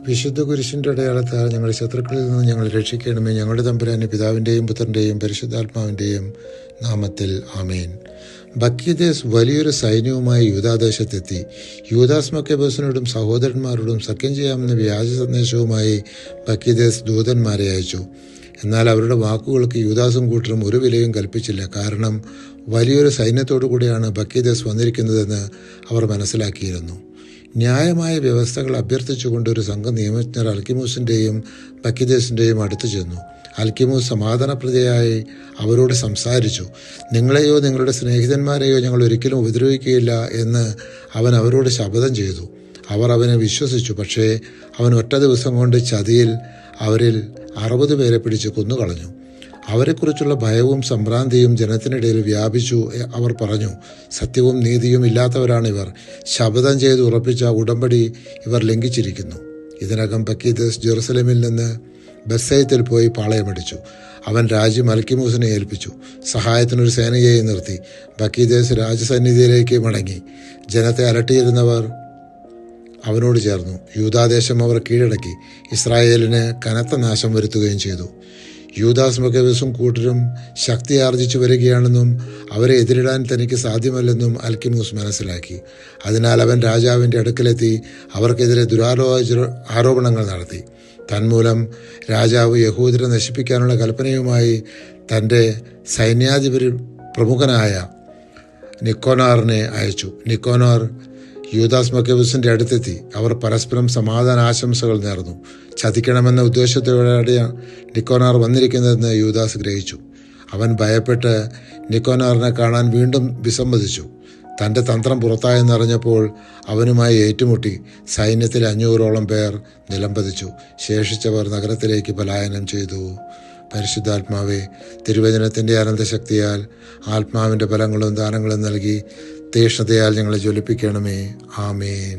വിശുദ്ധ കുരിശിൻ്റെ അടയാളത്താൽ ഞങ്ങളുടെ ശത്രുക്കളിൽ നിന്ന് ഞങ്ങൾ രക്ഷിക്കണമേ. ഞങ്ങളുടെ തമ്പുരാനെ, പിതാവിൻ്റെയും പുത്രൻ്റെയും പരിശുദ്ധാത്മാവിൻ്റെയും നാമത്തിൽ ആമേൻ. ബക്കീദേസ് വലിയൊരു സൈന്യവുമായി യൂദാദേശത്തെത്തി. യൂദാസ് മക്കബോസിനോടും സഹോദരന്മാരോടും സഖ്യം ചെയ്യാമെന്ന വ്യാജ സന്ദേശവുമായി ബക്കീദേസ് ദൂതന്മാരെ അയച്ചു. എന്നാൽ അവരുടെ വാക്കുകൾക്ക് യൂദാസും കൂട്ടരും ഒരു വിലയും കൽപ്പിച്ചില്ല. കാരണം വലിയൊരു സൈന്യത്തോടു കൂടിയാണ് ബക്കീദേസ് വന്നിരിക്കുന്നതെന്ന് അവർ മനസ്സിലാക്കിയിരുന്നു. ന്യായമായ വ്യവസ്ഥകൾ അഭ്യർത്ഥിച്ചുകൊണ്ട് ഒരു സംഘം നിയമജ്ഞർ അൽക്കിമൂസിൻ്റെയും ബക്കീദേസിൻ്റെയും അടുത്ത് ചെന്നു. അൽക്കിമൂസ് സമാധാനപ്രദയായി അവരോട് സംസാരിച്ചു. നിങ്ങളെയോ നിങ്ങളുടെ സ്നേഹിതന്മാരെയോ ഞങ്ങൾ ഒരിക്കലും ഉപദ്രവിക്കുകയില്ല എന്ന് അവൻ അവരോട് ശപഥം ചെയ്തു. അവർ അവനെ വിശ്വസിച്ചു. പക്ഷേ അവൻ ഒറ്റ ദിവസം കൊണ്ട് ചതിയിൽ അവരിൽ 60 പേരെ പിടിച്ച് കൊന്നുകളഞ്ഞു. അവരെക്കുറിച്ചുള്ള ഭയവും സംഭ്രാന്തിയും ജനത്തിനിടയിൽ വ്യാപിച്ചു. അവർ പറഞ്ഞു, സത്യവും നീതിയും ഇല്ലാത്തവരാണിവർ. ശപഥം ചെയ്ത് ഉറപ്പിച്ച ഉടമ്പടി ഇവർ ലംഘിച്ചിരിക്കുന്നു. ഇതിനകം ബക്കീദേസ് ജെറുസലേമിൽ നിന്ന് ബെത്സയിത്തിൽ പോയി പാളയമടിച്ചു. അവൻ രാജ്യം അൽക്കിമൂസിനെ ഏൽപ്പിച്ചു. സഹായത്തിനൊരു സേനയെയും നിർത്തി. ബക്കീദേസ് രാജസന്നിധിയിലേക്ക് മടങ്ങി. ജനത്തെ അലട്ടിയിരുന്നവർ അവനോട് ചേർന്നു. യൂദാദേശം അവർ കീഴടക്കി ഇസ്രായേലിന് കനത്ത നാശം വരുത്തുകയും ചെയ്തു. യൂദാസ് മക്കബോസും കൂട്ടരും ശക്തി ആർജിച്ചു വരികയാണെന്നും അവരെ എതിരിടാൻ തനിക്ക് സാധ്യമല്ലെന്നും അൽക്കിമൂസ് മനസ്സിലാക്കി. അതിനാൽ അവൻ രാജാവിൻ്റെ അടുക്കലെത്തി അവർക്കെതിരെ ആരോപണങ്ങൾ നടത്തി. തന്മൂലം രാജാവ് യഹൂദരെ നശിപ്പിക്കാനുള്ള കൽപ്പനയുമായി തൻ്റെ സൈന്യാധിപരിൽ പ്രമുഖനായ നിക്കോനാറിനെ അയച്ചു. നിക്കോനാർ യൂദാസ് മക്കബോസിൻ്റെ അടുത്തെത്തി. അവർ പരസ്പരം സമാധാന ആശംസകൾ നേർന്നു. ചതിക്കണമെന്ന ഉദ്ദേശത്തോടെ നിക്കോനാർ വന്നിരിക്കുന്നതെന്ന് യൂദാസ് ഗ്രഹിച്ചു. അവൻ ഭയപ്പെട്ട് നിക്കോനാറിനെ കാണാൻ വീണ്ടും വിസമ്മതിച്ചു. തൻ്റെ തന്ത്രം പുറത്തായെന്നറിഞ്ഞപ്പോൾ അവനുമായി ഏറ്റുമുട്ടി. സൈന്യത്തിൽ 500ഓളം പേർ നിലംപതിച്ചു. ശേഷിച്ചവർ നഗരത്തിലേക്ക് പലായനം ചെയ്തു. പരിശുദ്ധാത്മാവേ, തിരുവചനത്തിൻ്റെ അനന്തശക്തിയാൽ ആത്മാവിൻ്റെ ബലങ്ങളും ദാനങ്ങളും നൽകി തീക്ഷ്ണതയാൽ ഞങ്ങളെ ജ്വലിപ്പിക്കണമേ. ആമേൻ.